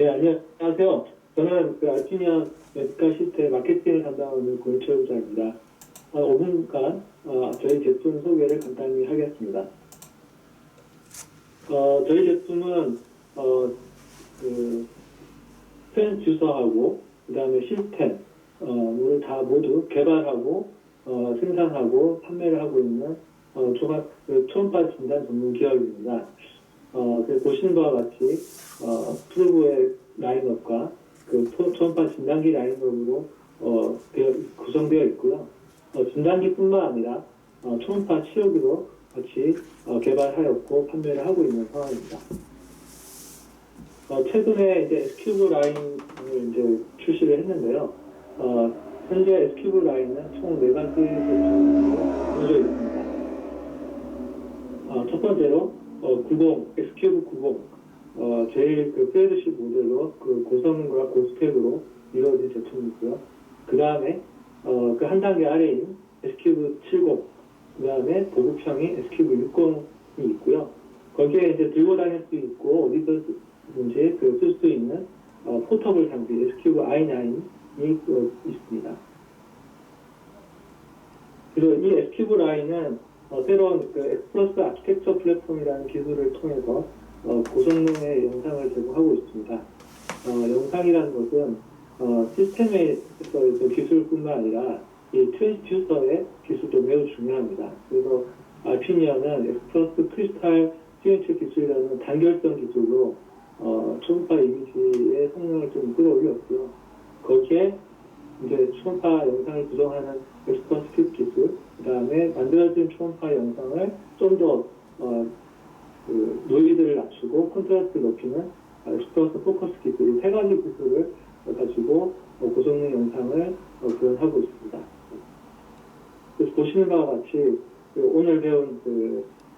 네, 안녕하세요. 저는 알피니언 메디컬 시스템 마케팅을 담당하는 고인철 부장입니다. 5분간 저희 제품 소개를 간단히 하겠습니다. 저희 제품은 트랜스듀서하고 그 다음에 시스템을 다 모두 개발하고 생산하고 판매를 하고 있는 초음파 진단 전문 기업입니다. 보시는 바와 같이 프로브의 라인업과 초음파 진단기 라인업으로 구성되어 있고요. 진단기뿐만 아니라 초음파 치료기도 같이 개발하였고 판매를 하고 있는 상황입니다. 최근에 이제 S큐브 라인을 이제 출시를 했는데요. 현재 S큐브 라인은 총 4가지 제품으로 이루어져 있습니다. 첫 번째로 90, S큐브 90, 제일 플래그십 모델로 고성능과 고스펙으로 이루어진 제품이고요. 그 다음에 그 한 단계 아래인 S큐브 70, 그 다음에 보급형인 S큐브 60이 있고요. 거기에 이제 들고 다닐 수 있고 어디서든지 쓸 수 있는 포터블 장비 S큐브 i9이 있습니다. 그리고 이 S큐브 라인은 새로운 X플러스 아키텍처 플랫폼이라는 기술을 통해서 고성능의 영상을 제공하고 있습니다. 영상이라는 것은 시스템에서 기술뿐만 아니라 이 트랜스듀서의 기술도 매우 중요합니다. 그래서 알피니언은 X플러스 크리스탈 시그니처 기술이라는 단결성 기술로 초음파 이미지의 성능을 좀 끌어올렸고요. 거기에 이제 초음파 영상을 구성하는 X플러스 핏 기술, 그 다음에 만들어진 초음파 영상을 좀 더 노이즈를 낮추고 콘트라스트를 높이는 X플러스 포커스 기술, 이 3가지 기술을 가지고 고성능 영상을 구현하고 있습니다. 그래서 보시는 바와 같이 오늘 배운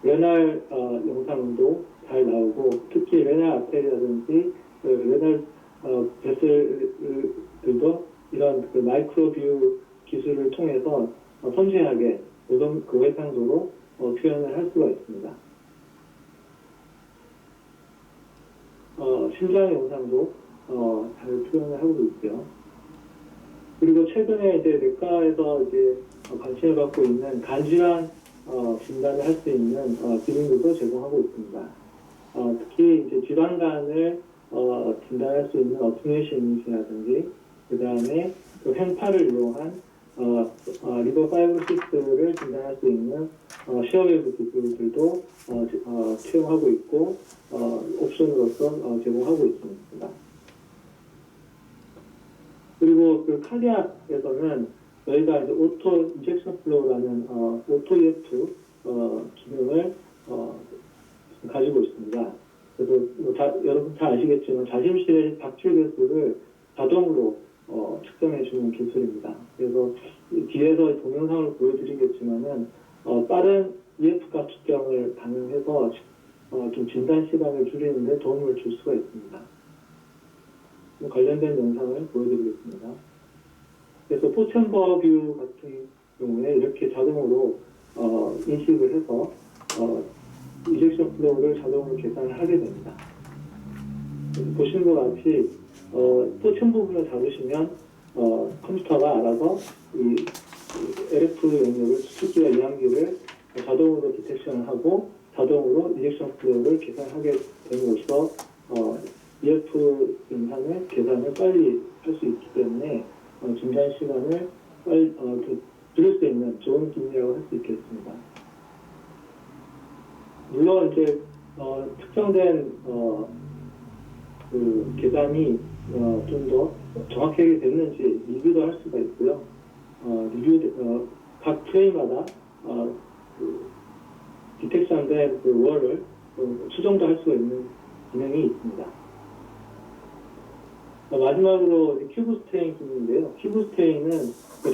레날 영상도 잘 나오고, 특히 레날 아테리라든지 레날 베슬들도 이런 마이크로뷰 기술을 통해서 섬세하게 외상도로 표현을 할 수가 있습니다. 심장 영상도 잘 표현을 하고 있고요. 그리고 최근에 이제 내과에서 이제 관심을 받고 있는 간질환 진단을 할 수 있는 기능도 제공하고 있습니다. 특히 이제 지방간을 진단할 수 있는 어트미션 이미지라든지, 그 다음에 횡파를 이용한 리버 파이브로시스를 진단할 수 있는 시어웨이브 기술들도 채용하고 있고 옵션으로서 제공하고 있습니다. 그리고 카디악에서는 저희가 이제 오토 인젝션 플로우라는 오토 EF 기능을 가지고 있습니다. 그래서 여러분 잘 아시겠지만 자심실의 박출 개수를 자동으로 측정해주는 기술입니다. 그래서 뒤에서 동영상을 보여드리겠지만은 빠른 EF값 측정을 가능해서 좀 진단 시간을 줄이는 데 도움을 줄 수가 있습니다. 관련된 영상을 보여드리겠습니다. 그래서 포챔버 뷰 같은 경우에 이렇게 자동으로 인식을 해서 이젝션 플로우를 자동으로 계산을 하게 됩니다. 보시는 것 같이 포챔 부분을 잡으시면 컴퓨터가 알아서 이 LF 영역을 수축기와 이항기를 자동으로 디텍션을 하고 자동으로 이젝션 플로우를 계산하게 됨으로써 EF 영상의 계산을 빨리 할 수 있기 때문에 진단 시간을 빨리 줄일 수 있는 좋은 기능이라고 할 수 있겠습니다. 물론 이제 특정된 계산이 좀 더 정확하게 됐는지 리뷰도 할 수가 있고요. 각 프레임마다 디텍션된 월을 수정도 할 수가 있는 기능이 있습니다. 마지막으로 큐브 스테인 기능인데요. 큐브 스테인은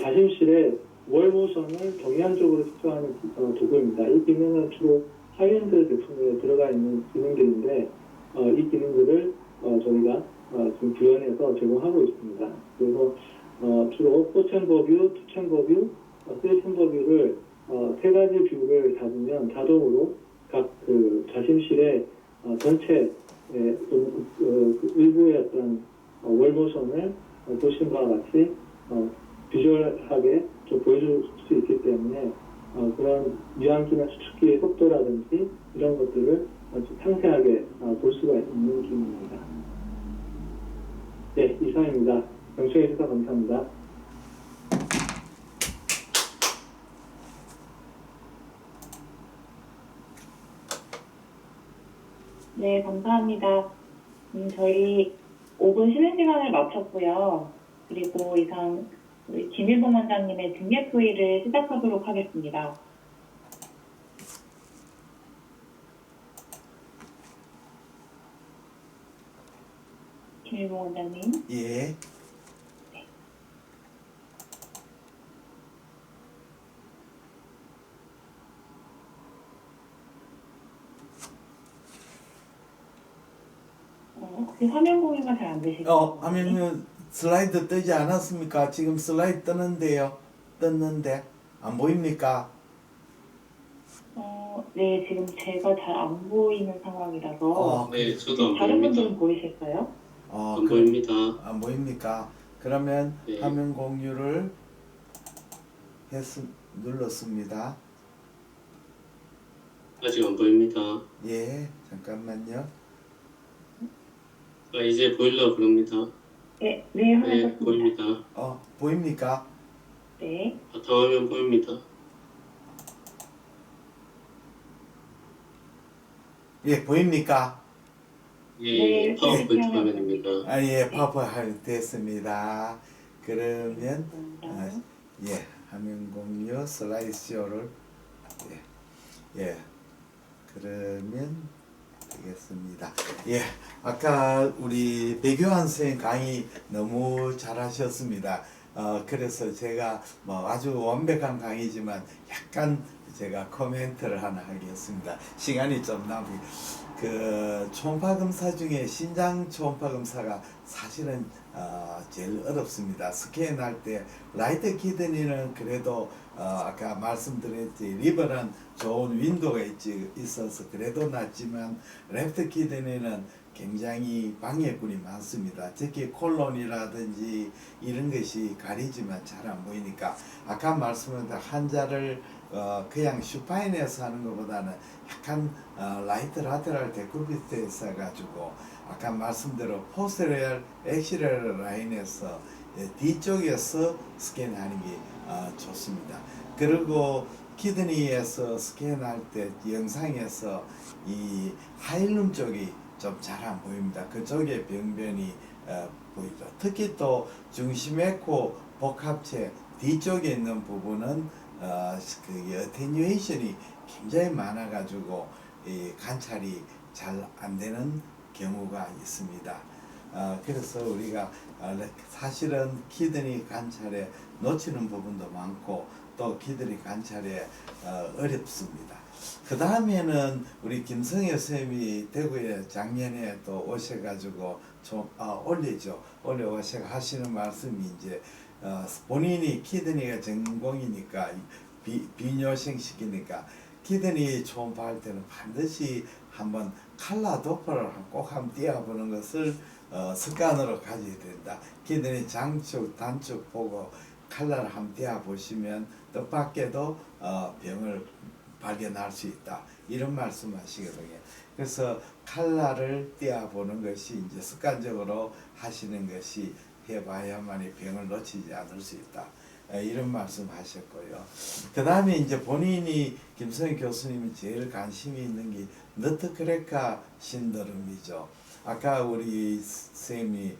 자심실에 월 모션을 경향적으로 측정하는 도구입니다. 이 기능은 주로 하이엔드 제품에 들어가 있는 기능들인데 이 기능들을 저희가 지금 구현해서 제공하고 있습니다. 그래서 주로 4챔버 뷰, 2챔버 뷰, 3챔버 뷰를 3가지 뷰를 잡으면 자동으로 각 자심실의 전체 또는 그 일부의 어떤 월모션을 보신 바와 같이 비주얼하게 좀 보여줄 수 있기 때문에 그런 유한기나 수축기의 속도라든지 이런 것들을 아주 상세하게 볼 수가 있는 기능입니다. 네, 이상입니다. 경청해 주셔서 감사합니다. 네, 감사합니다. 저희 5분 쉬는 시간을 마쳤고요. 그리고 이상 우리 김일봉 원장님의 등록 회의를 시작하도록 하겠습니다. 김일봉 원장님. 예. 혹시 화면 공유가 잘 안 되시나요? 화면은 슬라이드 뜨지 않았습니까? 지금 슬라이드 뜨는데요. 떴는데 안 보입니까? 네, 지금 제가 잘 안 보이는 상황이라서 네, 저도 안 다른 보입니다. 분들은 보이실까요? 안 보입니다. 안 보입니까? 그러면 네. 화면 공유를 눌렀습니다. 아직 안 보입니다. 예, 잠깐만요. 이제 보이려고 그럽니다. 네, 네, 화면 네, 떴습니다. 보입니다. 보입니까? 네, 바탕화면 보입니다. 예, 보입니까? 예, 네, 파워포인트 네. 화면입니다. 예, 파워포인트 됐습니다. 그러면 감사합니다. 예, 화면 공유 슬라이드쇼를 예, 그러면 되겠습니다. 예, 아까 우리 배교환 선생님 강의 너무 잘하셨습니다. 그래서 제가 뭐 아주 완벽한 강의지만 약간 제가 코멘트를 하나 하겠습니다. 시간이 좀 초음파 검사 중에 신장 초음파 검사가 사실은 제일 어렵습니다. 스캔할 때 라이트 키드니는 그래도 아까 말씀드렸지 리버는 좋은 윈도가 있어서 그래도 낫지만 레프트 키드니는 굉장히 방해꾼이 많습니다. 특히 콜론이라든지 이런 것이 가리지만 잘 안 보이니까 아까 말씀드린 환자를 그냥 슈파인에서 하는 것보다는 약간 라이트 라테랄 데쿠비트에서 가지고 아까 말씀대로 포스레얼 엑시렐 라인에서 뒤쪽에서 스캔하는 게 좋습니다. 그리고 키드니에서 스캔할 때 영상에서 이 하일룸 쪽이 좀 잘 안 보입니다. 그쪽에 병변이 보이죠. 특히 또 중심에코 복합체 뒤쪽에 있는 부분은 그 어테뉴에이션이 굉장히 많아가지고 이 관찰이 잘 안 되는 경우가 있습니다. 그래서 우리가 사실은 키드니 관찰에 놓치는 부분도 많고 또 키드니 관찰에 어렵습니다. 그 다음에는 우리 김성애 선생님이 대구에 작년에 또 오셔가지고 좀 올해 오셔 하시는 말씀이 이제 본인이 키드니가 전공이니까 비뇨생 시키니까 키드니 초음파할 때는 반드시 한번 칼라 도퍼를 꼭 한번 띄워보는 것을 습관으로 가져야 된다. 키드니 장축 단축 보고 칼라를 한번 띄워보시면 뜻밖에도 병을 발견할 수 있다. 이런 말씀하시거든요. 그래서 칼라를 띄워보는 것이 이제 습관적으로 하시는 것이 해봐야만이 병을 놓치지 않을 수 있다. 이런 말씀하셨고요. 그 다음에 이제 본인이 김성희 교수님이 제일 관심이 있는 게 너트크래커 신드롬이죠. 아까 우리 쌤이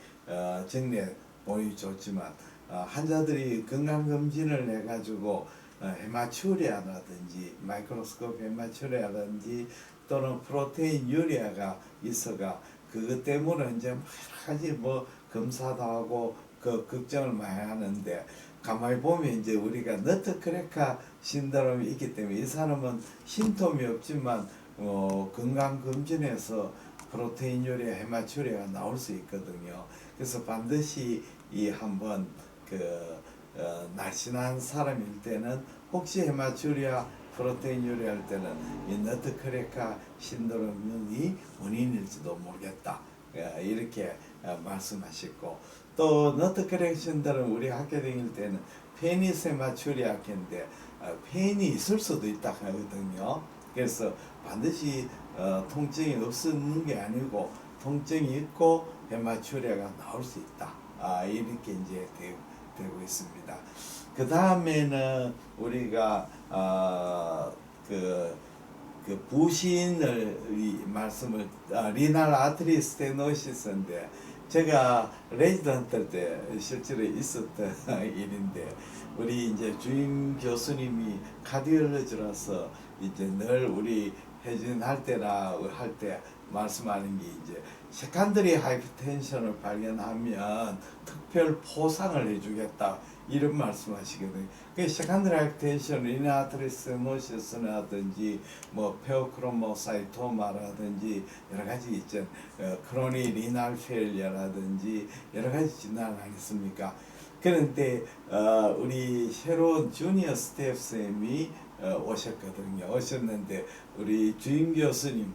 정리해 보여줬지만 환자들이 건강검진을 해가지고 헤마츄리아라든지 마이크로스코프 헤마츄리아라든지 또는 프로테인 유리아가 있어가 그것 때문에 이제 여러 가지 뭐 검사도 하고 그 걱정을 많이 하는데 가만히 보면 이제 우리가 너트크래커 신드롬이 있기 때문에 이 사람은 심통이 없지만 건강검진에서 프로테인 유리아 헤마츄리아가 나올 수 있거든요. 그래서 반드시 이 한번 날씬한 사람일 때는 혹시 헤마츄리아 프로테인 요리할 때는 이 너트크래커 신드롬이 원인일지도 모르겠다. 이렇게 말씀하셨고, 또 너트크래커 신드롬 우리 학교 다닐 때는 페니세마추리아인데 페인이 있을 수도 있다 하거든요. 그래서 반드시 통증이 없는 게 아니고 통증이 있고 헤마추리아가 나올 수 있다. 이렇게 이제 되고 있습니다. 그 다음에는 우리가 그 부신을 말씀을 리날 아트리 스테노시스인데 제가 레지던트 때 실제로 있었던 일인데 우리 이제 주임 교수님이 카디올로지라서 이제 늘 우리 회진할 때나 할 때 말씀하는 게 이제 세컨더리 하이퍼텐션을 발견하면 특별 포상을 해주겠다 이런 말씀하시거든요. 그 세컨더리 하이퍼텐션, 리나트리스노시스라든지 뭐 페오크로모사이토마라든지 여러 가지 있죠. 크로니 리날 페일리어라든지 여러 가지 진단 아니습니까? 그런데 우리 새로운 주니어 스텝 쌤이 오셨거든요. 오셨는데 우리 주임 교수님이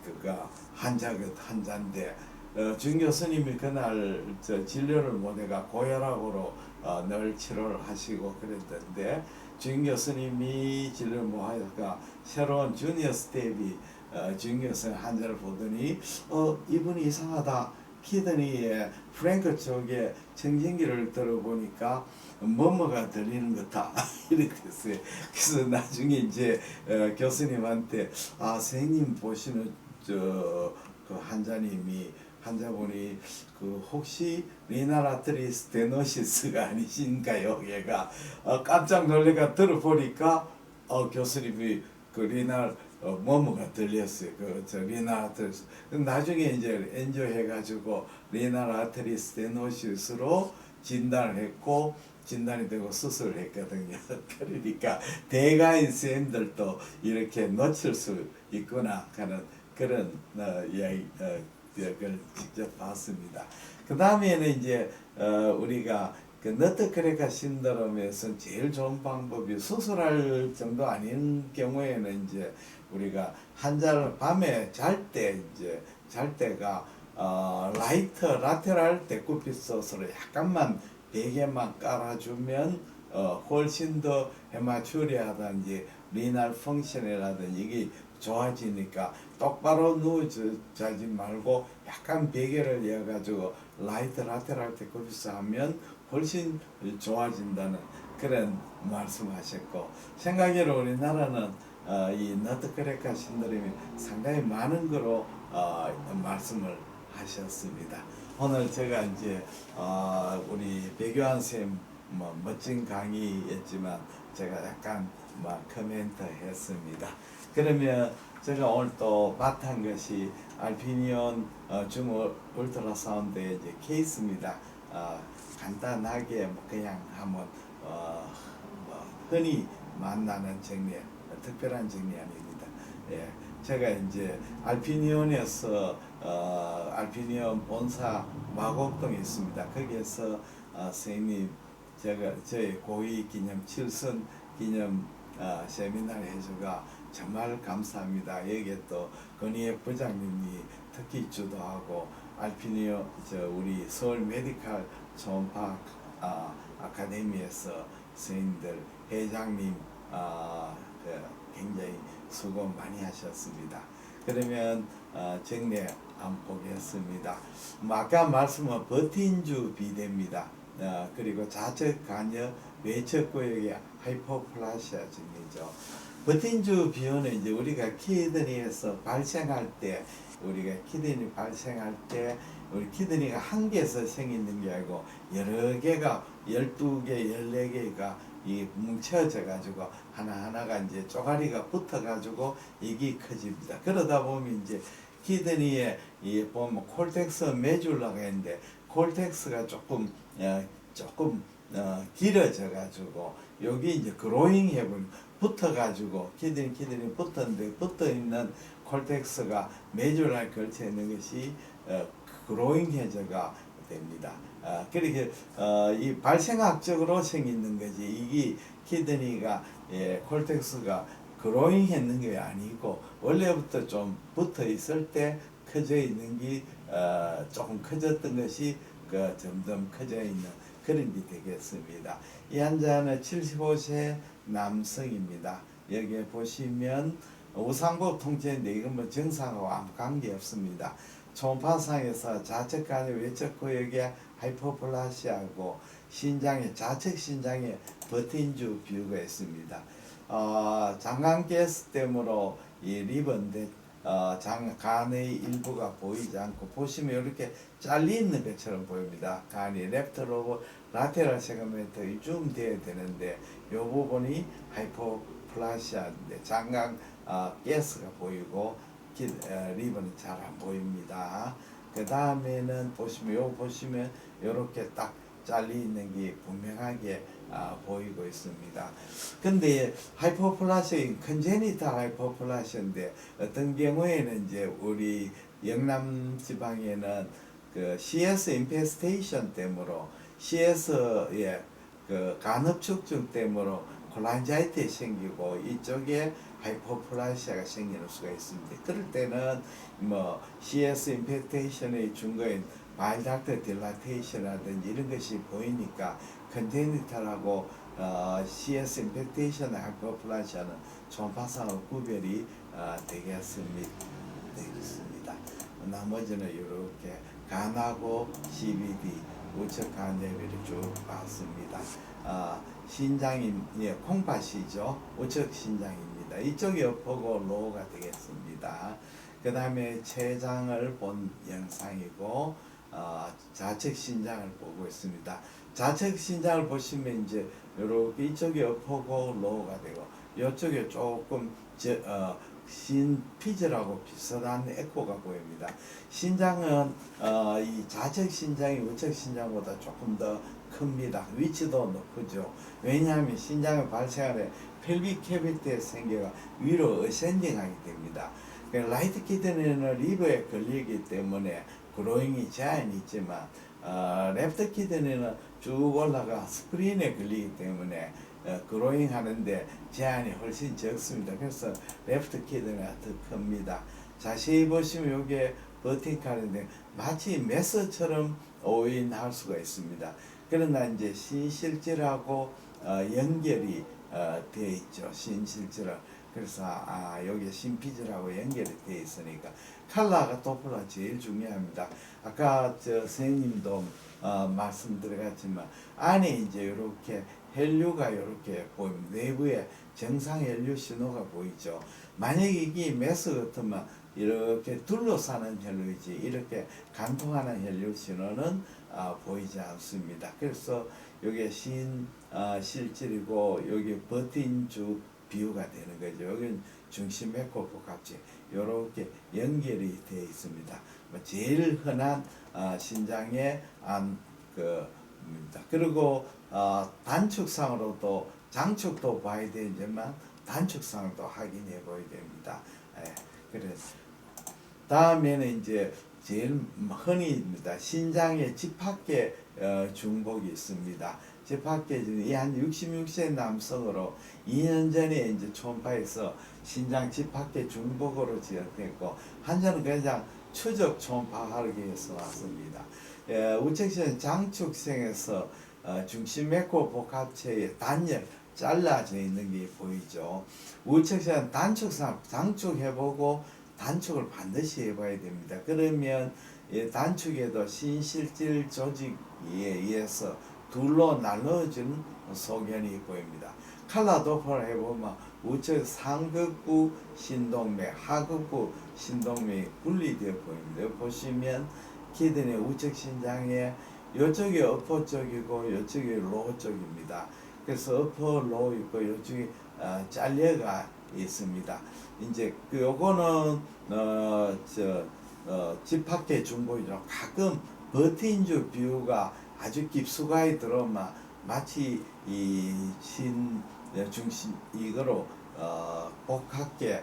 그가 환자인데 주임 교수님이 그날 진료를 못해가 고혈압으로 늘 치료를 하시고 그랬던데 주임 교수님이 진료를 못하다가 새로운 주니어 스텝이 주임 교수님 환자를 보더니 이분이 이상하다. 키드니에 프랭크 쪽에 청진기를 들어보니까 뭐뭐가 들리는 것 같아 이렇게 됐어요. 그래서 나중에 이제 교수님한테 선생님 보시는 그 환자분이 그 혹시 리나라트리 스테노시스가 아니신가요? 얘가 깜짝 놀래가 들어보니까 교수님이 그 리날 뭐뭐가 들렸어요. 저 리나라트리스. 나중에 이제 엔조해가지고 리나라트리 스테노시스로 진단을 했고 진단이 되고 수술을 했거든요. 그러니까 대가인 쌤들도 이렇게 놓칠 수 있구나 하는 그런 이야기를 직접 봤습니다. 그 다음에는 이제 우리가 그 너트크래커 신드롬에서 제일 좋은 방법이 수술할 정도 아닌 경우에는 이제 우리가 환자를 밤에 잘 때가 라테랄 데쿠피소스를 약간만 베개만 깔아주면 훨씬 더 헤마추리아든지 리날 펑션이라든지 이게 좋아지니까 똑바로 누워자지 말고 약간 베개를 이어가지고 라테랄 데쿠피소 하면 훨씬 좋아진다는 그런 말씀하셨고 생각으로 우리나라는 이 너트크래커 신드롬이 상당히 많은 거로 말씀을 하셨습니다. 오늘 제가 이제 우리 백요한 쌤 멋진 강의였지만 제가 약간 코멘트 했습니다. 그러면 제가 오늘 또 맡은 것이 알피니온 중 울트라사운드의 이제 케이스입니다. 간단하게 그냥 한번 흔히 만나는 정리, 특별한 정리 아닙니다. 예, 제가 이제 알피니온에서 알피니온 본사 마곡동에 있습니다. 거기에서 선생님 저희 고위 기념 7선 기념 세미나를 해주가 정말 감사합니다. 여기에 또 건희의 부장님이 특히 주도하고 알피니온 우리 서울 메디칼 초음파 아카데미에서 선생님들 회장님 굉장히 수고 많이 하셨습니다. 그러면 정례 한번 보겠습니다. 아까 말씀한 버틴주 비대입니다. 그리고 좌측 간여 외측 구역의 하이포플라시아 증이죠. 버틴주 비호는 이제 우리가 키드니에서 발생할 때 우리 키드니가 한 개에서 생기는 게 아니고 여러 개가 12개, 14개가 이 뭉쳐져 가지고 하나하나가 이제 쪼가리가 붙어 가지고 이게 커집니다. 그러다 보면 이제 키드니에 보면 콜텍스 메줄라가 있는데 콜텍스가 조금 길어져 가지고 여기 이제 그로잉 해본 붙어 가지고 키드니 붙었는데 붙어 있는 콜텍스가 메줄라에 걸쳐 있는 것이 그로잉 해저가 됩니다. 그렇게 이 발생학적으로 생기는 거지 이게 키드니가 콜텍스가 그로잉 했는 게 아니고 원래부터 좀 붙어 있을 때 커져 있는 게 조금 커졌던 것이 점점 커져 있는 그런 게 되겠습니다. 이 환자는 75세 남성입니다. 여기에 보시면 우상복 통째인데 이건 뭐 정상하고 아무 관계 없습니다. 초음파상에서 좌측 간의 외측 구역에 하이퍼플라시아하고 신장에 좌측 신장에 버틴주 비유가 있습니다. 장관가스 때문에 이 리버인데 간의 일부가 보이지 않고 보시면 이렇게 잘리 있는 것처럼 보입니다. 간이 레프트 로브 라테럴 세그멘트 줌 돼야 되는데 이 부분이 하이퍼플라시아인데 장관 가스가 보이고 리버는 잘 안 보입니다. 그 다음에는 보시면 이렇게 딱 잘리 있는 게 분명하게 보이고 있습니다. 근데 하이퍼플라시아 컨제니탈 하이퍼플라시아인데 어떤 경우에는 이제 우리 영남 지방에는 그 CS 인페스테이션 때문에 CS의 그 간흡축증 때문에 콜란자이트 생기고 이쪽에 하이퍼플라시아가 생기는 수가 있습니다. 그럴 때는 뭐 CS 인페스테이션의 증거인 바일닥트 딜라테이션이라든지 이런 것이 보이니까 컨제니탈하고 CS 인페스테이션의 하이퍼플라시아는 초음파상으로 구별이 되겠습니다. 나머지는 이렇게 간하고 CVD 우측 간접비를 쭉 봤습니다. 신장이 콩팥이죠. 우측 신장입니다. 이쪽이 업보고 로우가 되겠습니다. 그 다음에 췌장을 본 영상이고 좌측 신장을 보고 있습니다. 좌측 신장을 보시면 이제 이렇게 이쪽이 업보고 로우가 되고 이쪽에 조금 신피즈라고 비슷한 에코가 보입니다. 신장은 이 좌측 신장이 우측 신장보다 조금 더 큽니다. 위치도 높죠. 왜냐하면 신장의 발생하는 펠빅 캐비티에 생겨가 위로 어센딩하게 됩니다. 라이트 키드니는 리버에 걸리기 때문에 그로잉이 제한이 있지만 레프트 키드니는 쭉 올라가 스프린에 걸리기 때문에 그로잉 하는데 제한이 훨씬 적습니다. 그래서 레프트 키드니가 더 큽니다. 자세히 보시면 이게 버팅칼인데 마치 메스처럼 오인할 수가 있습니다. 그러나 이제 신실질하고 연결이 되어 있죠. 신실질하고. 그래서 여기 신피질하고 연결이 되어 있으니까 칼라가 도플러가 제일 중요합니다. 아까 선생님도 말씀드렸지만 안에 이제 이렇게 혈류가 이렇게 보입니다. 내부에 정상 혈류 신호가 보이죠. 만약에 이게 메스 같으면 이렇게 둘러싸는 혈류이지 이렇게 간통하는 혈류 신호는 보이지 않습니다. 그래서 여기 실질이고 여기 버틴주 비유가 되는 거죠. 여기는 중심에코 복합체 이렇게 연결이 되어 있습니다. 제일 흔한 신장의 그리고 단축상으로도 장축도 봐야 되지만 단축상도 확인해 보야 됩니다. 그래서 다음에는 이제 제일 흔히입니다. 신장의 집합계 중복이 있습니다. 집합계 한 66세 남성으로 2년 전에 이제 초음파에서 신장 집합계 중복으로 지정됐고 환자는 그냥 추적 초음파하기 위해서 왔습니다. 우측신 장축생에서 중심에코 복합체의 단열 잘라져 있는 게 보이죠. 우측신 단축상 장축해보고 단축을 반드시 해봐야 됩니다. 그러면 단축에도 신실질 조직에 의해서 둘로 나눠진 소견이 보입니다. 칼라 도플을 해보면 우측 상극부 신동맥, 하극부 신동맥이 분리되어 보입니다. 보시면 키드니 우측 신장에 이쪽이 어퍼 쪽이고 이쪽이 로우 쪽입니다. 그래서 어퍼 로우 있고 이쪽이 잘려가 있습니다. 이제 요거는 집합계 중복이죠. 가끔 버틴주 비유가 아주 깊숙하게 들어오면 마치 이 중심 이거로 복합계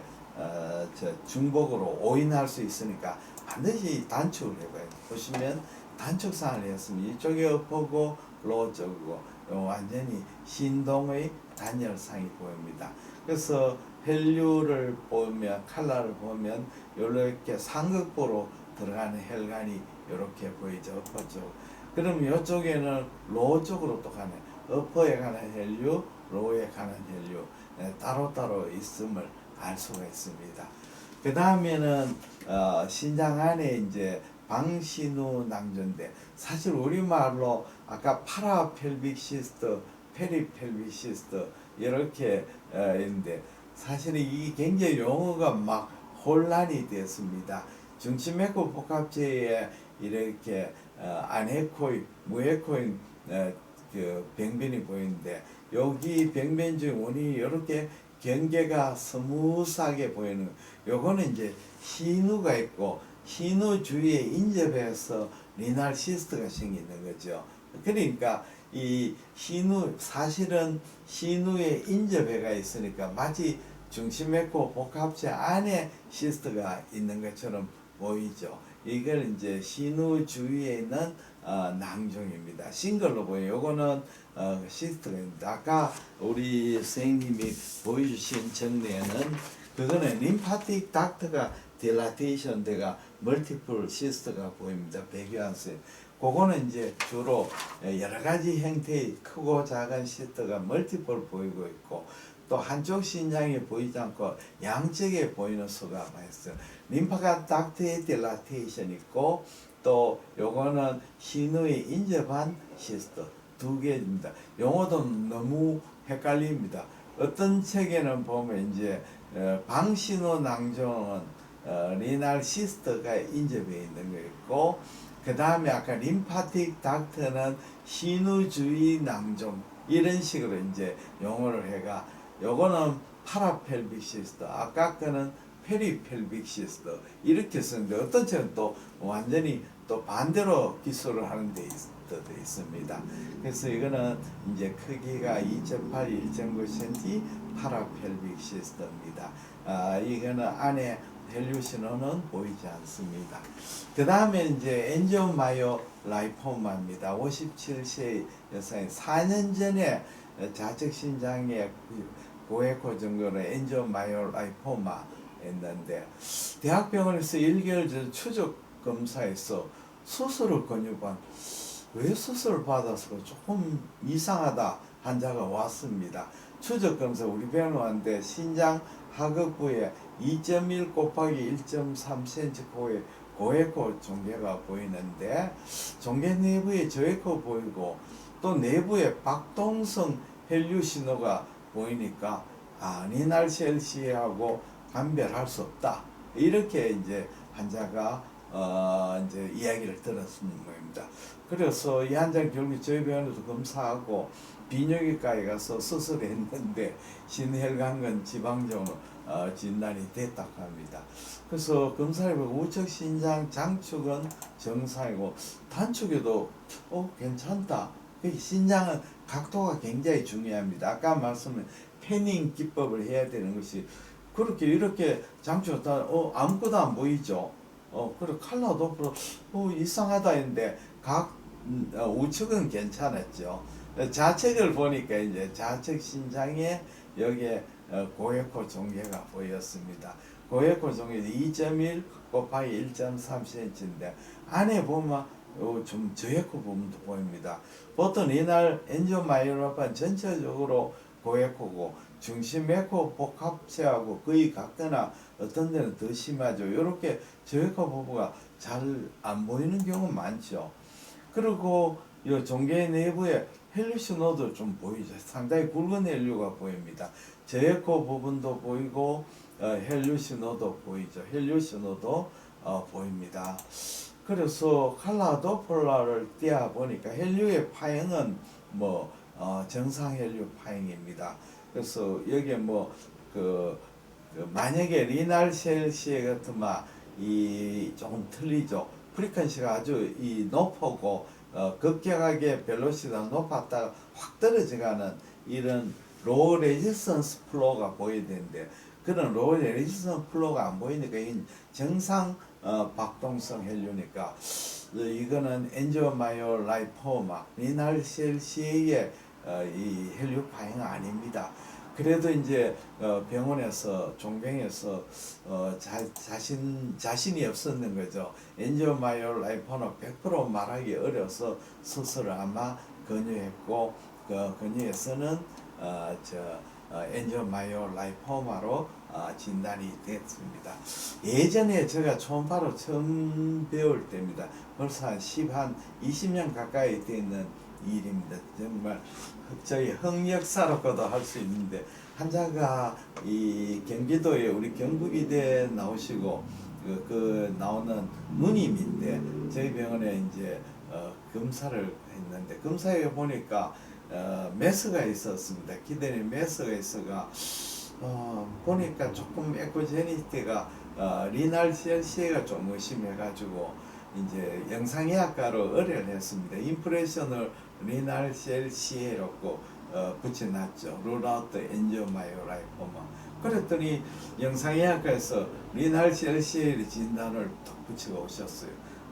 중복으로 오인할 수 있으니까 반드시 단축을 해봐요. 보시면 단축상을 했습니다. 이쪽이 어퍼고 로우 쪽이고 완전히 신동의 단열상이 보입니다. 그래서 혈류를 보면 칼라를 보면 이렇게 삼각부로 들어가는 혈관이 이렇게 보이죠. 어퍼 쪽. 그럼 이쪽에는 로우 쪽으로 또 가네. 어퍼에 가는 혈류, 로우에 가는 혈류 따로따로 있음을 알 수가 있습니다. 그 다음에는 신장 안에 이제 방신후 낭조인데 사실 우리말로 아까 파라펠빅 시스트, 페리펠빅 시스트 이렇게 있는데 사실은 이 굉장히 용어가 막 혼란이 됐습니다. 중심외과 복합체에 이렇게 안에코인, 무에코인 그 병변이 보이는데 여기 병변 중 원인이 이렇게 경계가 스무스하게 보이는 요거는 이제 신우가 있고 신우 주위에 인접해서 리날 시스트가 생기는 거죠. 그러니까 이 신우 사실은 신우에 인접해가 있으니까 마치 중심외과 복합체 안에 시스트가 있는 것처럼 보이죠. 이걸 이제 신우 주위에 있는 낭종입니다. 싱글로 보여요. 요거는 시스트가 있습니다. 아까 우리 선생님이 보여주신 정례는 그거는 림파틱 닥터가 딜라테이션 돼가 멀티플 시스트가 보입니다. 배교환선. 그거는 이제 주로 여러 가지 형태의 크고 작은 시스트가 멀티플 보이고 있고 또 한쪽 신장이 보이지 않고 양쪽에 보이는 수가 많았어요. 림파가 닥터의 딜라테이션 있고 또 요거는 신우에 인접한 시스트 두 개입니다. 용어도 너무 헷갈립니다. 어떤 책에는 보면 이제 방신후 낭종은 리날 시스트가 인접해 있는 거 있고 그 다음에 아까 림파틱 닥터는 신우 주위 낭종 이런 식으로 이제 용어를 해가 요거는 파라펠빅 시스트 아까 거는 페리펠빅 시스트 이렇게 쓰는데 어떤 책은 또 완전히 또 반대로 기술을 하는 데 있습니다. 그래서 이거는 이제 크기가 2.8, 1.9cm 파라펠빅 시스트입니다. 이거는 안에 혈류 신호는 보이지 않습니다. 그 다음에 이제 엔지오마요 라이포마입니다. 57세 여성이 4년 전에 좌측 신장에 고에코 정도로 엔지오마요 라이포마 했는데 대학병원에서 1개월 전 추적 검사에서 수술을 권유반 왜 수술을 받아서 조금 이상하다 환자가 왔습니다. 추적 검사 우리 병원 왔는데 신장 하극부에 2.1 곱하기 1.3cm 고에코 종괴가 보이는데 종괴 내부에 저에코 보이고 또 내부에 박동성 혈류 신호가 보이니까 리날 셀시하고 감별할 수 없다. 이렇게 이제 환자가 이제 이야기를 들었습니다. 그래서 이 환자는 결국 저희 병원에서 검사하고 비뇨기과에 가서 수술했는데 신혈관근 지방종으로 진단이 됐다고 합니다. 그래서 검사를 보고 우측 신장 장축은 정상이고 단축에도 괜찮다. 신장은 각도가 굉장히 중요합니다. 아까 말씀은 패닝 기법을 해야 되는 것이 그렇게 이렇게 장축을 다 아무것도 안 보이죠. 그리고 칼라 도프로 이상하다 했는데 우측은 괜찮았죠. 좌측을 보니까 이제 좌측 신장에 여기에 고에코 종괴가 보였습니다. 고에코 종괴 2.1 곱하기 1.3cm인데 안에 보면 좀 저에코 부분도 보입니다. 보통 이날 엔지오마이로파는 전체적으로 고에코고 중심에코 복합체하고 거의 같거나 어떤 데는 더 심하죠. 이렇게 저에코 부부가 잘 안 보이는 경우 많죠. 그리고 이 종괴 내부에 혈류 신호도 좀 보이죠. 상당히 굵은 혈류가 보입니다. 저에코 부분도 보이고 혈류 신호도 보이죠. 혈류 신호도 보입니다. 그래서 칼라 도플러를 띄어 보니까 혈류의 파형은 정상 혈류 파형입니다. 그래서 여기에 만약에 리날 셀시 같으면 이 조금 틀리죠. 프리퀀시가 아주 높고 급격하게 벨로시티가 높았다가 확 떨어져가는 이런 로우 레지스턴스 플로우가 보여야 되는데 그런 로우 레지스턴스 플로우가 안 보이니까 이 정상 박동성 혈류니까 이거는 엔지오마이오라이포마 리날셀시의 이 혈류 파행은 아닙니다. 그래도 이제 병원에서 종병에서 자신이 없었는 거죠. 엔지오마이오라이포는 100% 말하기 어려서 수술을 아마 권유했고 그 권유에서는 엔지오마이오라이포마로 진단이 됐습니다. 예전에 제가 초음파로 처음 배울 때입니다. 벌써 한 20년 가까이 되는 일입니다. 정말 저희 흥역사로도 할 수 있는데 환자가 이 경기도에 우리 경북이대 나오시고 그 나오는 누님인데 저희 병원에 이제 검사를 했는데 검사에 보니까 메스가 있었습니다. 기대에 메스가 있어가 보니까 조금 에코제니티가 리날셀시에가 좀 의심해가지고 이제 영상의학과로 의뢰를 했습니다. 임프레셔널 리날셀시에라고 붙여놨죠. 룰아웃 엔지오마이오라이포마. 그랬더니 영상의학과에서 리날셀시에 진단을 딱 붙이고 오셨어요.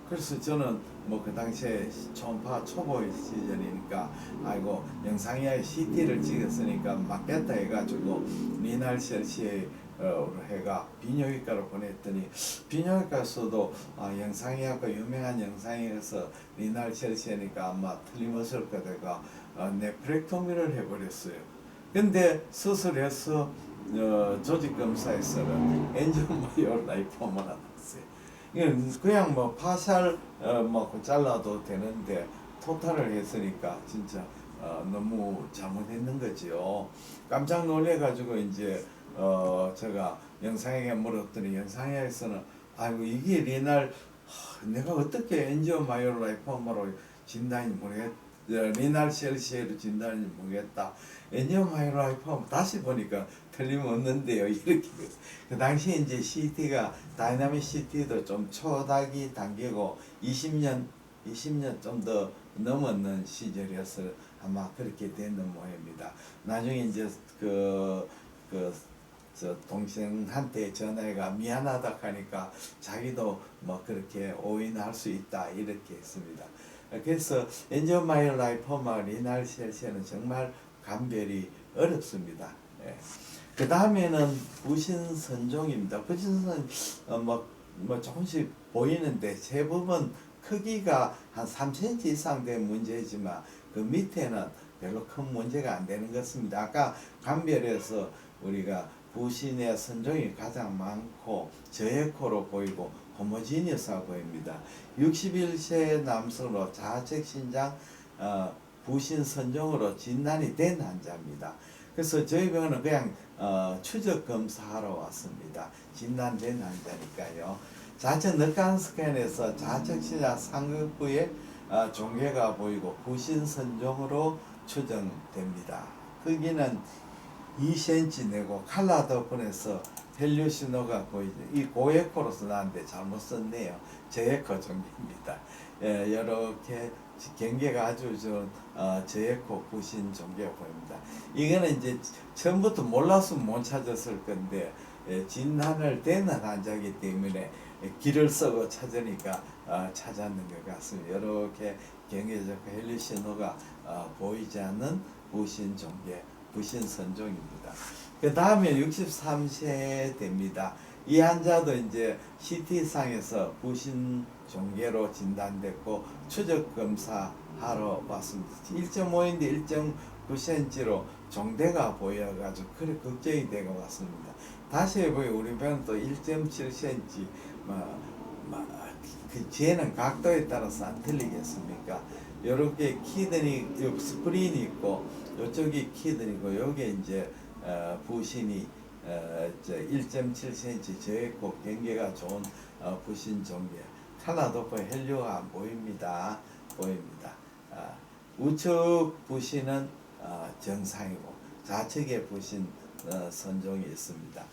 그래서 저는 뭐 그 당시에 초음파 초보 시절이니까 아이고 영상의학 CT를 찍었으니까 맞겠다 해가지고 리날셀시에 해가 비뇨기과로 보냈더니 비뇨기과에서도 영상의학과 유명한 영상의학에서 리날셀시니까 아마 틀림없을 거다가 네프렉토미를 해버렸어요. 근데 수술해서 조직검사에서는 엔지오마이오라이포마가 났어요. 그냥 뭐 파샬 뭐 잘라도 되는데 토탈을 했으니까 진짜 너무 잘못했는 거지요. 깜짝 놀래가지고 이제 제가 영상에게 물었더니 영상에서는 아이고 이게 내가 어떻게 엔지오마이오라이포마로 진단이 모르겠 리날셀시에로 진단이 모르겠다. 엔지오마이오라이포마 다시 보니까 틀림없는데요. 이렇게 그 당시에 이제 CT가 다이나믹 CT도 좀 초단기 단계고 20년 좀 더 넘었는 시절이어서 아마 그렇게 되는 모양입니다. 나중에 이제 저 동생한테 전화해가 미안하다 하니까 자기도 뭐 그렇게 오인할 수 있다 이렇게 했습니다. 그래서 엔지오마이오라이포마 리날셀시에는 정말 감별이 어렵습니다. 예. 그 다음에는 부신선종입니다. 부신선 뭐 조금씩 보이는데 대부분 크기가 한 3cm 이상 된 문제지만 그 밑에는 별로 큰 문제가 안 되는 것입니다. 아까 감별에서 우리가 부신의 선종이 가장 많고 저에코로 보이고 호모지니어스하고 보입니다. 61세 남성으로 좌측 신장 부신 선종으로 진단이 된 환자입니다. 그래서 저희 병원은 그냥 추적 검사하러 왔습니다. 진단된 환자니까요. 좌측 늑간 스캔에서 좌측 신장 상극부에 종괴가 보이고 부신 선종으로 추정됩니다. 크기는 2cm 내고 칼라 덕분에서 혈류 신호가 보이죠. 이 고에코로서 나왔는데 잘못 썼네요. 저에코 종괴입니다. 이렇게 경계가 아주 좋은 저에코 부신 종괴가 보입니다. 이거는 이제 처음부터 몰랐으면 못 찾았을 건데 진단을 되는 환자이기 때문에 길을 쓰고 찾으니까 찾았는 것 같습니다. 이렇게 경계적 혈류 신호가 보이지 않는 부신 종괴, 부신 선종입니다. 그 다음에 63세 됩니다. 이 환자도 이제 CT상에서 부신 종괴로 진단됐고 추적 검사하러 왔습니다. 1.5인데 1.9cm로 종대가 보여가지고 그래 걱정이 되고 왔습니다. 다시 해보니 우리 병은 또 1.7cm 그 재는 각도에 따라서 안 틀리겠습니까? 요렇게 키드니 스프린이 있고 요쪽이 키드니고 요게 이제 부신이 1.7cm 저했고 경계가 좋은 부신 종괴. 칼라도포 혈류가 안 보입니다. 우측 부신은 정상이고 좌측에 부신 선종이 있습니다.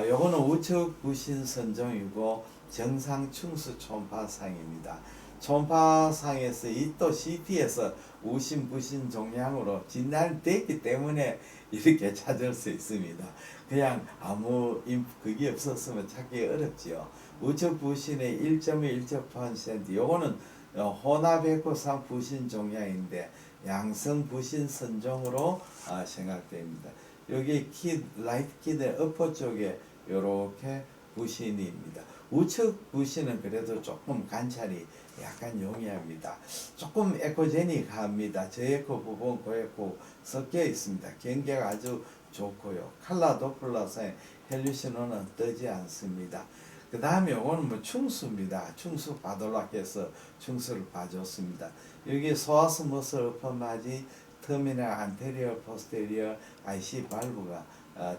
요거는 우측 부신 선종이고 정상 충수 초음파상입니다. 초음파상에서 이 또 CT에서 우신 부신 종양으로 진단됐기 때문에 이렇게 찾을 수 있습니다. 그냥 아무 그게 없었으면 찾기 어렵지요. 우측 부신의 1.1%, 요거는 혼합에코상 부신 종양인데 양성 부신 선종으로 생각됩니다. 여기 라이트 키드 어퍼 쪽에 요렇게 부신입니다. 우측 부신은 그래도 조금 관찰이 약간 용이합니다. 조금 에코제닉합니다. 저에코 부분, 고에코 섞여 있습니다. 경계가 아주 좋고요. 칼라 도플러스의 헬루시노는 뜨지 않습니다. 그 다음에 요거는 뭐 충수입니다. 충수 바돌락해서 충수를 봐줬습니다. 여기 소아스 머슬 어퍼마지 터미널 안테리어 포스테리어 IC 발브가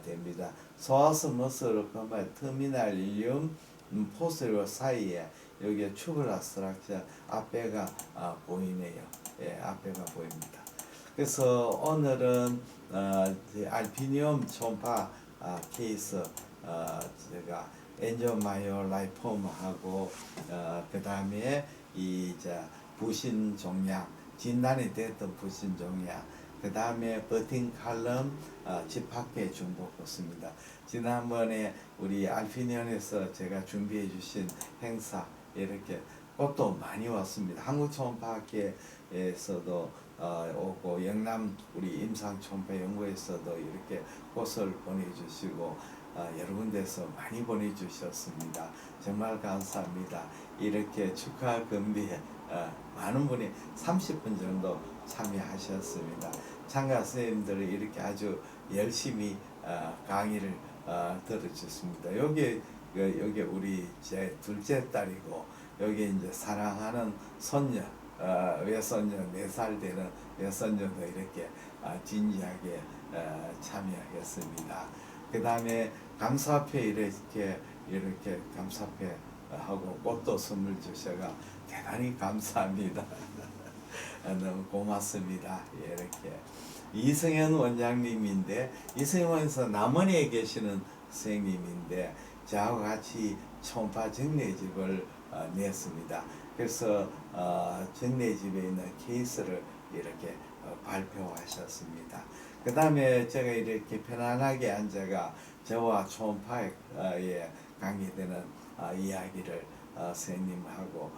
됩니다. 소아스 머슬 어퍼마지 터미널 일리움 포스테리어 사이에 여기에 튜브라 스트럭처 앞배가 보이네요. 예, 앞배가 보입니다. 그래서 오늘은 알피니움 초음파 케이스 제가 엔조마이오라이폼하고 그 다음에 이 부신 종양 진단이 됐던 부신 종양 그 다음에 버팅 칼럼 집합계 중복했습니다. 지난번에 우리 알피니언에서 제가 준비해 주신 행사 이렇게 꽃도 많이 왔습니다. 한국초음파학회에서도 오고 영남 우리 임상초음파연구에서도 이렇게 꽃을 보내주시고 여러 군데서 많이 보내주셨습니다. 정말 감사합니다. 이렇게 축하 건비에 많은 분이 30분 정도 참여하셨습니다. 참가 선생님들이 이렇게 아주 열심히 강의를 들어주셨습니다. 여기 우리 제 둘째 딸이고 여기 이제 사랑하는 손녀 외손녀 4살 되는 외손녀도 이렇게 진지하게 참여하겠습니다. 그 다음에 감사패 이렇게 감사패 하고 꽃도 선물 주셔가 대단히 감사합니다. 너무 고맙습니다. 이렇게 이승현 원장님인데 이승현 원에서 남원에 계시는 선생님인데 저하고 같이 초음파 정례집을 냈습니다. 그래서 정례집에 있는 케이스를 이렇게 발표하셨습니다. 그 다음에 제가 이렇게 편안하게 앉아가 저와 초음파에 관계되는 이야기를 선생님하고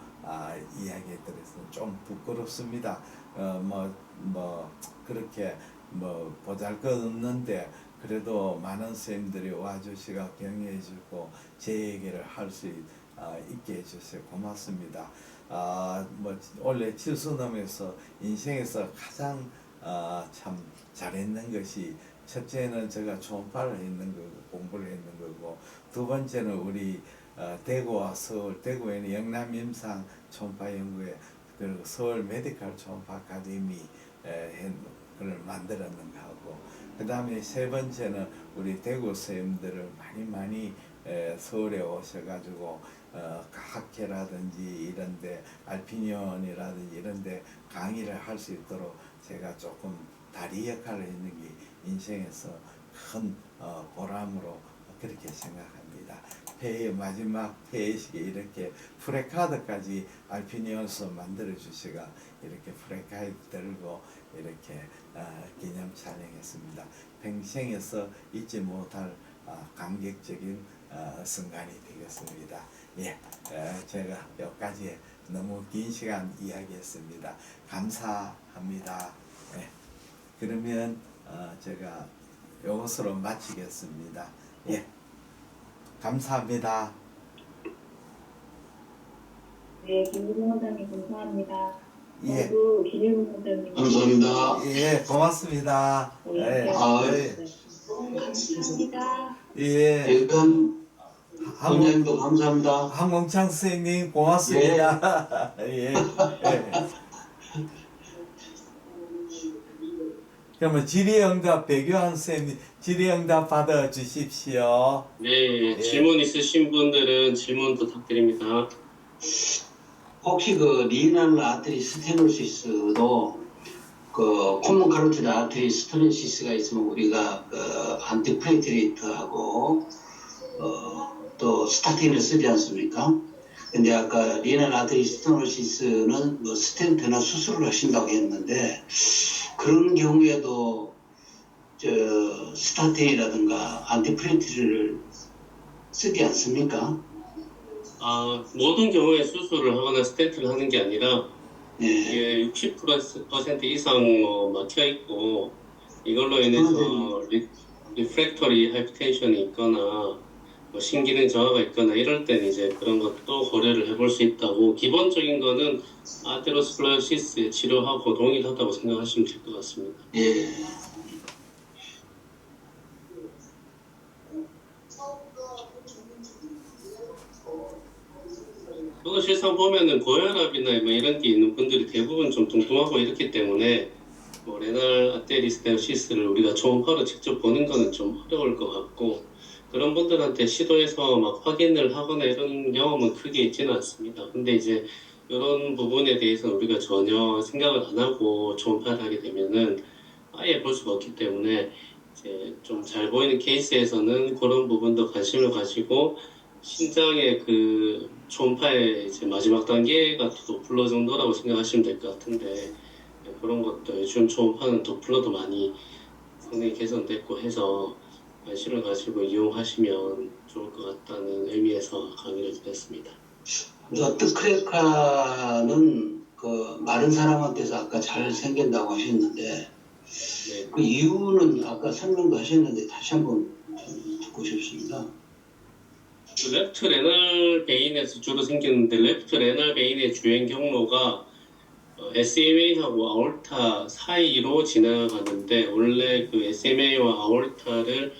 이야기 들어서 좀 부끄럽습니다. 그렇게 보잘것없는데 그래도 많은 선생님들이 와주시고 격려해주고 제 얘기를 할 수 있게 해주셔서 고맙습니다. 원래 칠수넘에서 인생에서 가장 참 잘했는 것이 첫째는 제가 초음파를 했는 거고 공부를 했는 거고 두 번째는 우리 대구와 서울 대구에는 영남임상 초음파 연구회 그리고 서울 메디컬 초음파 아카데미 그걸 만들었는 거하고 그 다음에 세 번째는 우리 대구 선생님들을 많이 서울에 오셔가지고 학회라든지 이런데 알피니온이라든지 이런데 강의를 할 수 있도록 제가 조금 다리 역할을 했는 게 인생에서 큰 보람으로 그렇게 생각합니다. 마지막 폐회식에 이렇게 프레카드까지 알피니온에서 만들어 주시가 이렇게 프레카드 들고 이렇게 기념 촬영했습니다. 평생에서 잊지 못할 감격적인 순간이 되겠습니다. 예, 제가 여기까지 너무 긴 시간 이야기했습니다. 감사합니다. 예, 그러면 제가 이것으로 마치겠습니다. 예, 감사합니다. 네, 김유경 원장님 감사합니다. 예, 저도 김유경 원장님 감사합니다. 예, 고맙습니다. 예, 감사합니다. 예, 일단 원장님도 감사합니다. 항공창 선생님 고맙습니다. 예. 그러면 질의응답 배교환 선생님 질의응답 받아 주십시오. 네, 질문 있으신 분들은 질문 부탁드립니다. 혹시 그 리널 아트리 스테노시스도 그 코먼 카로티드 아트리 스테노시스가 있으면 우리가 그 안티플레이트레이트하고 또 스타틴을 쓰지 않습니까? 근데 아까 리널 아트리 스테노시스는 뭐 스텐트나 수술을 하신다고 했는데 그런 경우에도 스타틴이라든가 안티플레이트를 쓰지 않습니까? 모든 경우에 수술을 하거나 스텐트를 하는 게 아니라 예. 이게 60% 이상 막혀 있고 이걸로 인해서 리프렉터리 하이퍼텐션이 있거나 뭐 신기능 저하가 있거나 이럴 때는 이제 그런 것도 고려를 해볼 수 있다고. 기본적인 거는 아테로스클레로시스에 치료하고 동일하다고 생각하시면 될 것 같습니다. 예. 그거 실상 보면은 고혈압이나 뭐 이런 게 있는 분들이 대부분 좀 뚱뚱하고 이렇기 때문에 뭐 레날 아테리스테노시스를 우리가 초음파로 직접 보는 거는 좀 어려울 것 같고, 그런 분들한테 시도해서 막 확인을 하거나 이런 경험은 크게 있지는 않습니다. 근데 이제 이런 부분에 대해서 우리가 전혀 생각을 안 하고 초음파를 하게 되면은 아예 볼 수가 없기 때문에 이제 좀 잘 보이는 케이스에서는 그런 부분도 관심을 가지고 신장의 그 초음파의 이제 마지막 단계가 도플러 정도라고 생각하시면 될 것 같은데, 그런 것도 요즘 초음파는 도플러도 많이 성능이 개선됐고 해서 관심을 가지고 이용하시면 좋을 것 같다는 의미에서 강의를 드렸습니다. 너트크래카는 그 마른 사람한테서 아까 잘 생긴다고 하셨는데 네. 그 이유는 아까 설명도 하셨는데 다시 한번 좀 듣고 싶습니다. 그 레프트 레날 베인에서 주로 생기는데, 레프트 레날 베인의 주행 경로가 SMA하고 아올타 사이로 지나가는데, 원래 그 SMA와 아올타를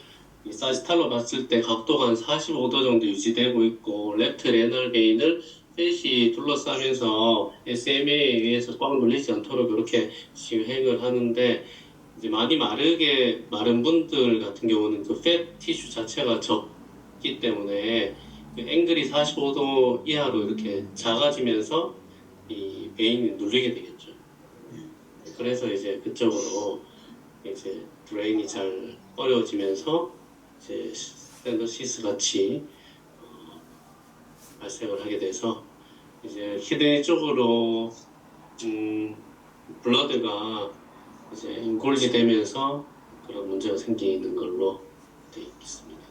이 사지탈로 봤을 때 각도가 한 45도 정도 유지되고 있고, 레프트 레날 베인을 셋이 둘러싸면서 SMA에 의해서 꽉 눌리지 않도록 이렇게 시행을 하는데, 이제 많이 마른 분들 같은 경우는 그 팻 티슈 자체가 적기 때문에 그 앵글이 45도 이하로 이렇게 작아지면서 이 베인이 눌리게 되겠죠. 그래서 이제 그쪽으로 이제 브레인이 잘 어려워지면서 이제 스텐도시스 같이 발생을 하게 돼서 이제 키드니 쪽으로 블러드가 이제 인골지 되면서 그런 문제가 생기는 걸로 되어 있습니다.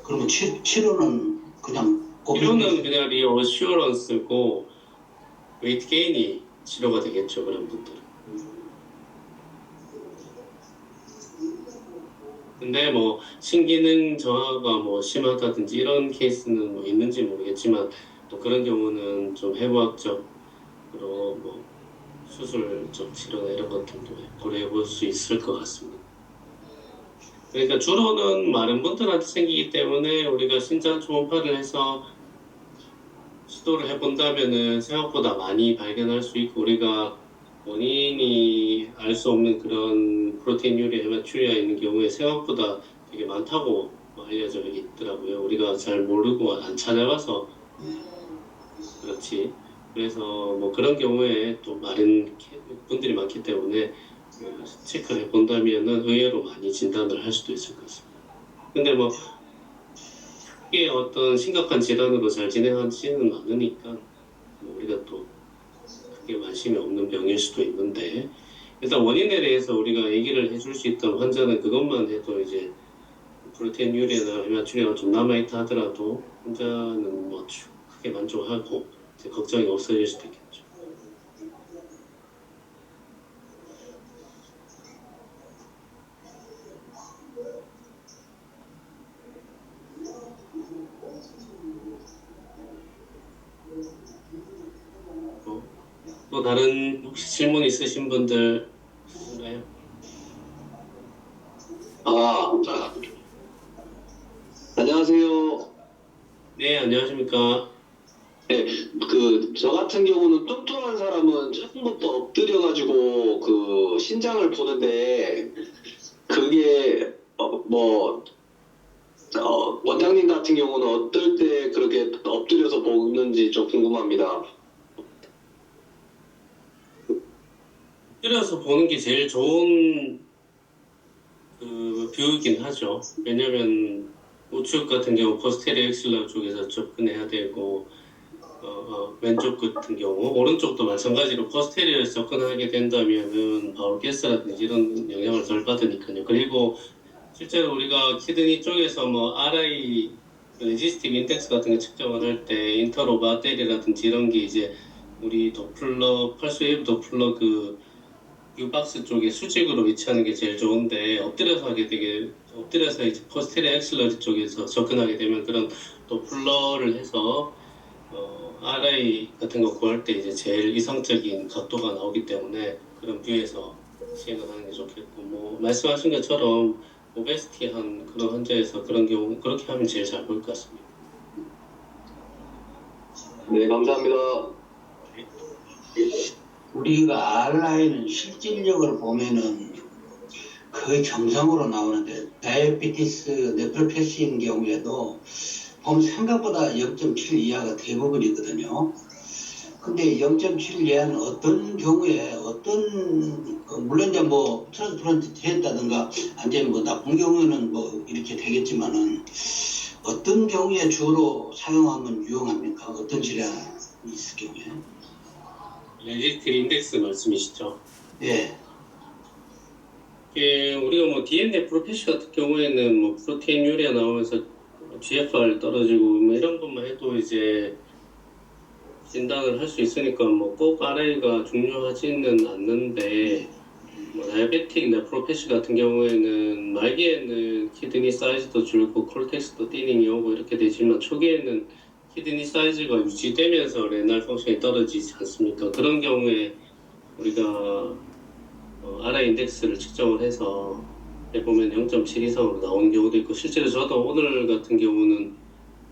그러면 치료는 그냥 치료는 그냥 리어슈어런스고 웨이트 게인이 치료가 되겠죠, 그런 분들은. 근데 뭐 신기능 저하가 뭐 심하다든지 이런 케이스는 뭐 있는지 모르겠지만, 또 그런 경우는 좀 해부학적으로 뭐 수술적 치료나 이런 것들도 고려해 볼 수 있을 것 같습니다. 그러니까 주로는 마른 분들한테 생기기 때문에 우리가 신장 초음파를 해서 시도를 해본다면은 생각보다 많이 발견할 수 있고, 우리가 원인이 알 수 없는 그런 프로테인 유래 헤마투리아 있는 경우에 생각보다 되게 많다고 알려져 있더라고요. 우리가 잘 모르고 안 찾아봐서 그렇지. 그래서 뭐 그런 경우에 또 마른 분들이 많기 때문에 체크를 해본다면은 의외로 많이 진단을 할 수도 있을 것 같습니다. 근데 뭐 크게 어떤 심각한 질환으로 잘 진행하지는 않으니까 뭐 우리가 또 크게 관심이 없는 병일 수도 있는데, 일단 원인에 대해서 우리가 얘기를 해줄 수 있던 환자는 그것만 해도 이제 프로테인 유래나 헤마투리아가 좀 남아있다 하더라도 환자는 뭐 크게 만족하고 이제 걱정이 없어질 수도 있겠죠. 또 다른 혹시 질문 있으신 분들 있나요? 안녕하세요. 네, 안녕하십니까. 네, 저 같은 경우는 뚱뚱한 사람은 처음부터 엎드려가지고 신장을 보는데, 그게, 원장님 같은 경우는 어떨 때 그렇게 엎드려서 보는지 좀 궁금합니다. 엎드려서 보는 게 제일 좋은 뷰이긴 하죠. 왜냐면 우측 같은 경우 포스테리어 엑실러 쪽에서 접근해야 되고, 왼쪽 같은 경우 오른쪽도 마찬가지로 포스테리어에서 접근하게 된다면은 바울 가스라든지 이런 영향을 덜 받으니까요. 그리고 실제로 우리가 키드니 쪽에서 뭐 RI 레지스틱 인덱스 같은 거 측정을 할 때 인터로바델이라든지 이런 게 이제 우리 도플러 펄스 웨이브 도플러 그 U박스 쪽에 수직으로 위치하는 게 제일 좋은데 엎드려서 하게 되게 엎드려서 이제 포스테리어 엑슬러리 쪽에서 접근하게 되면 그런 도플러를 해서 RI 같은 거 구할 때 이제 제일 이상적인 각도가 나오기 때문에 그런 뷰에서 시행을 하는 게 좋겠고 뭐 말씀하신 것처럼 오베스티한 그런 환자에서 그런 경우 그렇게 하면 제일 잘 보일 것 같습니다. 네, 감사합니다. 우리가 RI는 실질력을 보면은 거의 정상으로 나오는데 다이아베티스 네프로패시인 경우에도 보면 생각보다 0.7 이하가 대부분이거든요. 근데 0.7 이하는 어떤 경우에 물론 이제 뭐 트랜스플란트했다든가 아니면 뭐 나쁜 경우에는 뭐 이렇게 되겠지만은 어떤 경우에 주로 사용하면 유용합니까? 어떤 질환이 있을 경우에? 레지스틱 인덱스 말씀이시죠? 예. 이게 우리가 뭐 DNA 프로페시 같은 경우에는 뭐 프로테인 유리아 나오면서 GFR 떨어지고 뭐 이런 것만 해도 이제 진단을 할 수 있으니까 뭐 꼭 RI가 중요하지는 않는데 뭐 다이아베틱 네프로패시 같은 경우에는 말기에는 키드니 사이즈도 줄고 콜텍스도 띠닝이 오고 이렇게 되지만 초기에는 키드니 사이즈가 유지되면서 레날 펑션이 떨어지지 않습니까? 그런 경우에 우리가 RI 인덱스를 측정을 해서 보면 0.7 이상으로 나오는 경우도 있고 실제로 저도 오늘 같은 경우는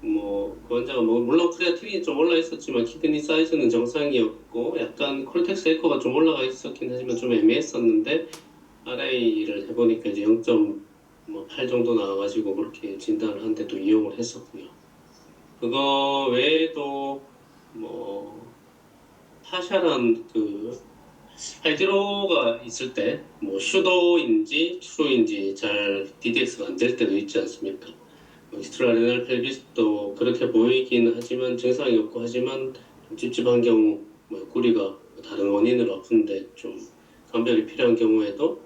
그 환자가 물론 크레아틴이 좀 올라 있었지만 키드니 사이즈는 정상이었고 약간 콜텍스 에코가 좀 올라가 있었긴 하지만 좀 애매했었는데 RI를 해보니까 이제 0.8 정도 나와가지고 그렇게 진단을 한 데도 이용을 했었고요. 그거 외에도 파샬한 하이드로가 있을 때 슈도인지 추로인지 잘 DDX가 안 될 때도 있지 않습니까? 히스트라레날 펠비스도 그렇게 보이긴 하지만 증상이 없고 하지만 좀 찝찝한 경우 꼬리가 다른 원인으로 아픈데 좀 감별이 필요한 경우에도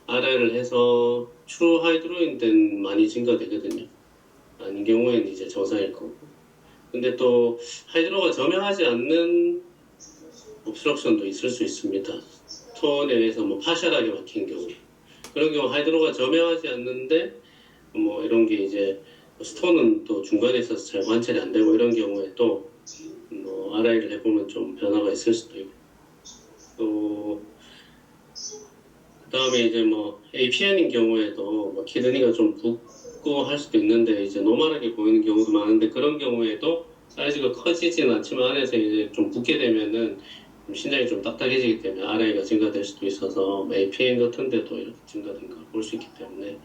RI를 해서 추로 하이드로인 때는 많이 증가되거든요. 아닌 경우에는 이제 정상일 거고. 근데 또 하이드로가 저명하지 않는 옵스트럭션도 있을 수 있습니다. 스톤에 의해서 파셜하게 막힌 경우. 그런 경우 하이드로가 저명하지 않는데 이런 게 이제 스톤은 또 중간에 있어서 잘 관찰이 안 되고 이런 경우에 또 RI를 해보면 좀 변화가 있을 수도 있고 또 그다음에 이제 APN인 경우에도 키드니가 좀 붓고 할 수도 있는데 이제 노멀하게 보이는 경우도 많은데 그런 경우에도 사이즈가 커지진 않지만 안에서 이제 좀 붓게 되면은 신장이 좀 딱딱해지기 때문에 RI가 증가될 수도 있어서 APN 같은 데도 이렇게 증가된 걸 볼 수 있기 때문에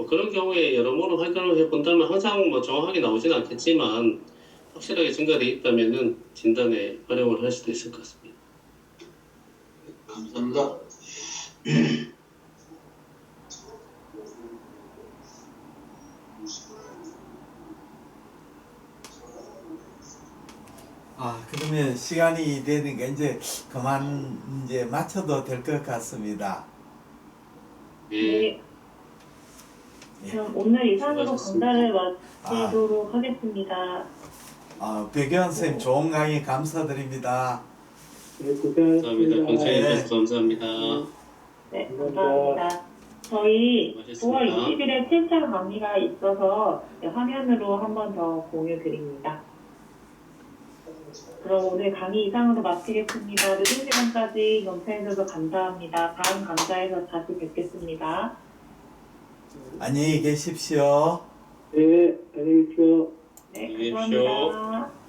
그런 경우에 여러모로 확인을 해본다면 항상 정확하게 나오진 않겠지만 확실하게 증가돼 있다면은 진단에 활용을 할 수도 있을 것 같습니다. 감사합니다. 그러면 시간이 되니까 이제 그만 이제 마쳐도 될 것 같습니다. 네. 그럼 오늘 이상으로 수고하셨습니다. 강좌를 마치도록 하겠습니다. 백의원 선생님 좋은 강의 감사드립니다. 네, 감사합니다. 고생하셨습니다. 경청해 주셔서 감사합니다. 네, 감사합니다. 저희 수고하셨습니다. 9월 20일에 7차 강의가 있어서 화면으로 한 번 더 공유 드립니다. 그럼 오늘 강의 이상으로 마치겠습니다. 늦은 시간까지 경청해주셔서 감사합니다. 다음 강좌에서 다시 뵙겠습니다. 안녕히 계십시오. 네, 안녕히 계십시오. 네, 안녕히 계십시오. 감사합니다.